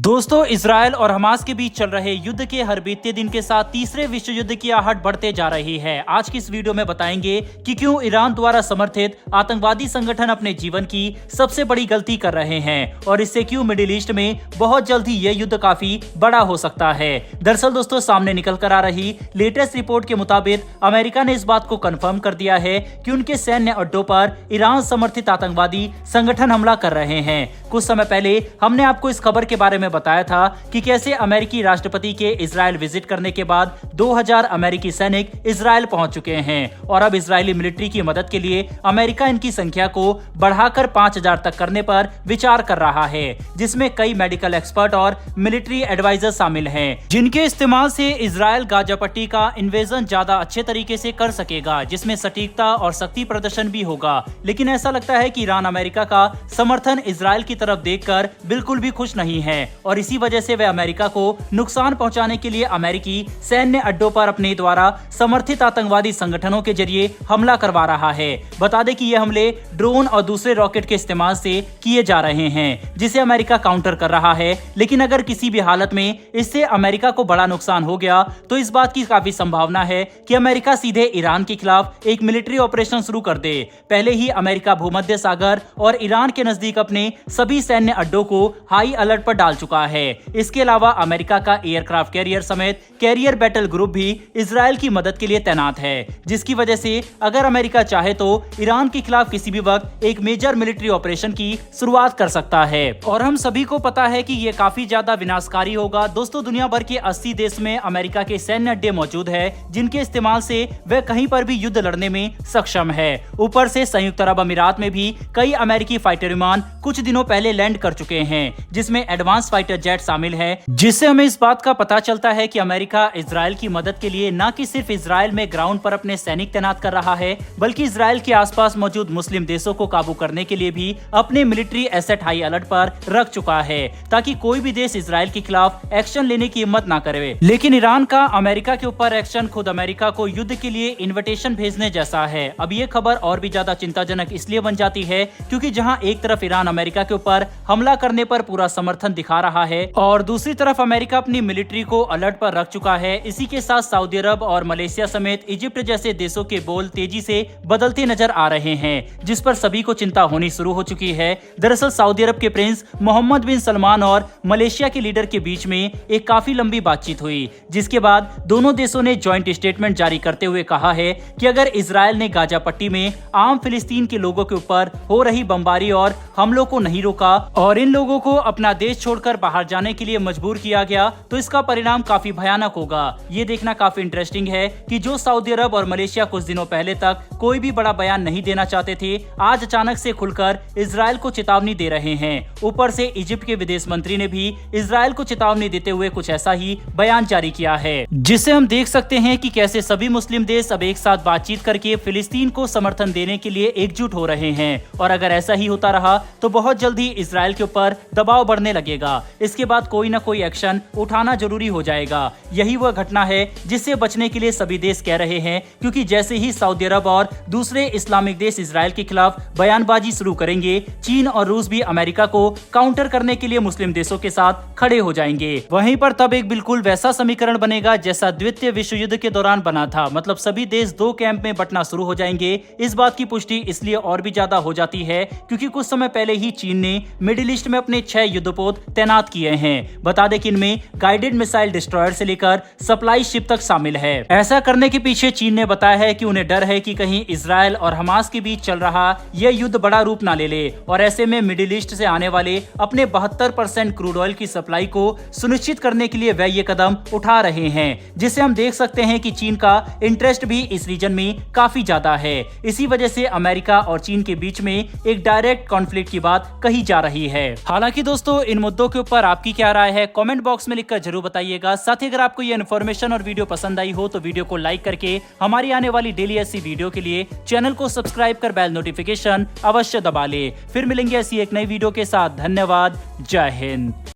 दोस्तों, इजरायल और हमास के बीच चल रहे युद्ध के हर बीतते दिन के साथ तीसरे विश्व युद्ध की आहट बढ़ते जा रही है। आज की इस वीडियो में बताएंगे कि क्यों ईरान द्वारा समर्थित आतंकवादी संगठन अपने जीवन की सबसे बड़ी गलती कर रहे हैं और इससे क्यों मिडिल ईस्ट में बहुत जल्द ही यह युद्ध काफी बड़ा हो सकता है। दरअसल दोस्तों, सामने निकल कर आ रही लेटेस्ट रिपोर्ट के मुताबिक अमेरिका ने इस बात को कंफर्म कर दिया है कि उनके सैन्य अड्डों पर ईरान समर्थित आतंकवादी संगठन हमला कर रहे हैं। कुछ समय पहले हमने आपको इस खबर के बारे में बताया था कि कैसे अमेरिकी राष्ट्रपति के इजरायल विजिट करने के बाद 2000 अमेरिकी सैनिक इजरायल पहुंच चुके हैं और अब इजरायली मिलिट्री की मदद के लिए अमेरिका इनकी संख्या को बढ़ाकर 5000 तक करने पर विचार कर रहा है, जिसमें कई मेडिकल एक्सपर्ट और मिलिट्री एडवाइजर शामिल हैं, जिनके इस्तेमाल से इजरायल गाजा पट्टी का इन्वेजन ज्यादा अच्छे तरीके से कर सकेगा, जिसमें सटीकता और शक्ति प्रदर्शन भी होगा। लेकिन ऐसा लगता है कि ईरान अमेरिका का समर्थन इजरायल की तरफ देखकर बिल्कुल भी खुश नहीं है और इसी वजह से वह अमेरिका को नुकसान पहुंचाने के लिए अमेरिकी सैन्य अड्डों पर अपने द्वारा समर्थित आतंकवादी संगठनों के जरिए हमला करवा रहा है। बता दें कि ये हमले ड्रोन और दूसरे रॉकेट के इस्तेमाल से किए जा रहे हैं, जिसे अमेरिका काउंटर कर रहा है। लेकिन अगर किसी भी हालत में इससे अमेरिका को बड़ा नुकसान हो गया तो इस बात की काफी संभावना है कि अमेरिका सीधे ईरान के खिलाफ एक मिलिट्री ऑपरेशन शुरू कर दे। पहले ही अमेरिका भूमध्य सागर और ईरान के नजदीक अपने सभी सैन्य अड्डों को हाई अलर्ट पर डाल चुका है। इसके अलावा अमेरिका का एयरक्राफ्ट कैरियर समेत कैरियर बैटल ग्रुप भी इजरायल की मदद के लिए तैनात है, जिसकी वजह से अगर अमेरिका चाहे तो ईरान के खिलाफ किसी भी वक्त एक मेजर मिलिट्री ऑपरेशन की शुरुआत कर सकता है और हम सभी को पता है कि ये काफी ज्यादा विनाशकारी होगा। दोस्तों, दुनिया भर के 80 देश में अमेरिका के सैन्य अड्डे मौजूद है, जिनके इस्तेमाल से वह कहीं पर भी युद्ध लड़ने में सक्षम है। ऊपर से संयुक्त अरब अमीरात में भी कई अमेरिकी फाइटर विमान कुछ दिनों पहले लैंड कर चुके हैं, जिसमें एडवांस फाइटर जेट शामिल है, जिससे हमें इस बात का पता चलता है कि अमेरिका इजरायल की मदद के लिए न कि सिर्फ इजरायल में ग्राउंड पर अपने सैनिक तैनात कर रहा है, बल्कि इजरायल के आसपास मौजूद मुस्लिम देशों को काबू करने के लिए भी अपने मिलिट्री एसेट हाई अलर्ट पर रख चुका है, ताकि कोई भी देश इजरायल के खिलाफ एक्शन लेने की हिम्मत न करे। लेकिन ईरान का अमेरिका के ऊपर एक्शन खुद अमेरिका को युद्ध के लिए इन्विटेशन भेजने जैसा है। अब ये खबर और भी ज्यादा चिंताजनक इसलिए बन जाती है क्योंकि जहां एक तरफ ईरान अमेरिका के ऊपर हमला करने पर पूरा समर्थन दिखा रहा है और दूसरी तरफ अमेरिका अपनी मिलिट्री को अलर्ट पर रख चुका है, इसी के साथ सऊदी अरब और मलेशिया समेत इजिप्ट जैसे देशों के बोल तेजी से बदलते नजर आ रहे हैं, जिस पर सभी को चिंता होनी शुरू हो चुकी है। दरअसल सऊदी अरब के प्रिंस मोहम्मद बिन सलमान और मलेशिया के लीडर के बीच में एक काफी लंबी बातचीत हुई, जिसके बाद दोनों देशों ने ज्वाइंट स्टेटमेंट जारी करते हुए कहा है कि अगर इजरायल ने गाजा पट्टी में आम फिलिस्तीन के लोगों के ऊपर हो रही बमबारी और हमलों को नहीं रोका और इन लोगों को अपना देश छोड़कर बाहर जाने के लिए मजबूर किया गया तो इसका परिणाम काफी भयानक होगा। ये देखना काफी इंटरेस्टिंग है कि जो सऊदी अरब और मलेशिया कुछ दिनों पहले तक कोई भी बड़ा बयान नहीं देना चाहते थे, आज अचानक से खुलकर इजरायल को चेतावनी दे रहे हैं। ऊपर से इजिप्ट के विदेश मंत्री ने भी इजरायल को चेतावनी देते हुए कुछ ऐसा ही बयान जारी किया है, जिससे हम देख सकते हैं कि कैसे सभी मुस्लिम देश अब एक साथ बातचीत करके फिलिस्तीन को समर्थन देने के लिए एकजुट हो रहे हैं। और अगर ऐसा ही होता रहा तो बहुत जल्दी इजरायल के ऊपर दबाव बढ़ने लगेगा। इसके बाद कोई ना कोई एक्शन उठाना जरूरी हो जाएगा। यही वह घटना है जिससे बचने के लिए सभी देश कह रहे हैं, क्योंकि जैसे ही सऊदी अरब और दूसरे इस्लामिक देश इजरायल के खिलाफ बयानबाजी शुरू करेंगे, चीन और रूस भी अमेरिका को काउंटर करने के लिए मुस्लिम देशों के साथ खड़े हो जाएंगे। वहीं पर तब एक बिल्कुल वैसा समीकरण बनेगा जैसा द्वितीय विश्व युद्ध के दौरान बना था, मतलब सभी देश दो कैंप में बंटना शुरू हो जाएंगे। इस बात की पुष्टि इसलिए और भी ज्यादा हो जाती है क्योंकि कुछ समय पहले ही चीन ने मिडिल ईस्ट में अपने 6 युद्धपोत तैनात किए हैं। बता दें कि इनमें गाइडेड मिसाइल डिस्ट्रॉयर से लेकर सप्लाई शिप तक शामिल है। ऐसा करने के पीछे चीन ने बताया है कि उन्हें डर है कि कहीं इजरायल और हमास के बीच चल रहा यह युद्ध बड़ा रूप ना ले ले और ऐसे में मिडिल ईस्ट से आने वाले अपने 72% क्रूड ऑयल की सप्लाई को सुनिश्चित करने के लिए वह ये कदम उठा रहे हैं, जिससे हम देख सकते हैं कि चीन का इंटरेस्ट भी इस रीजन में काफी ज्यादा है। इसी वजह से अमेरिका और चीन के बीच में एक डायरेक्ट कॉन्फ्लिक्ट की बात कही जा रही है। हालांकि दोस्तों, इन मुद्दों के ऊपर आपकी क्या राय है कमेंट बॉक्स में लिखकर जरूर बताइएगा। साथ ही अगर आपको ये इन्फॉर्मेशन और वीडियो पसंद आई हो तो वीडियो को लाइक करके हमारी आने वाली डेली ऐसी वीडियो के लिए चैनल को सब्सक्राइब कर बेल नोटिफिकेशन अवश्य दबा ले। फिर मिलेंगे ऐसी एक नई वीडियो के साथ। धन्यवाद। जय हिंद।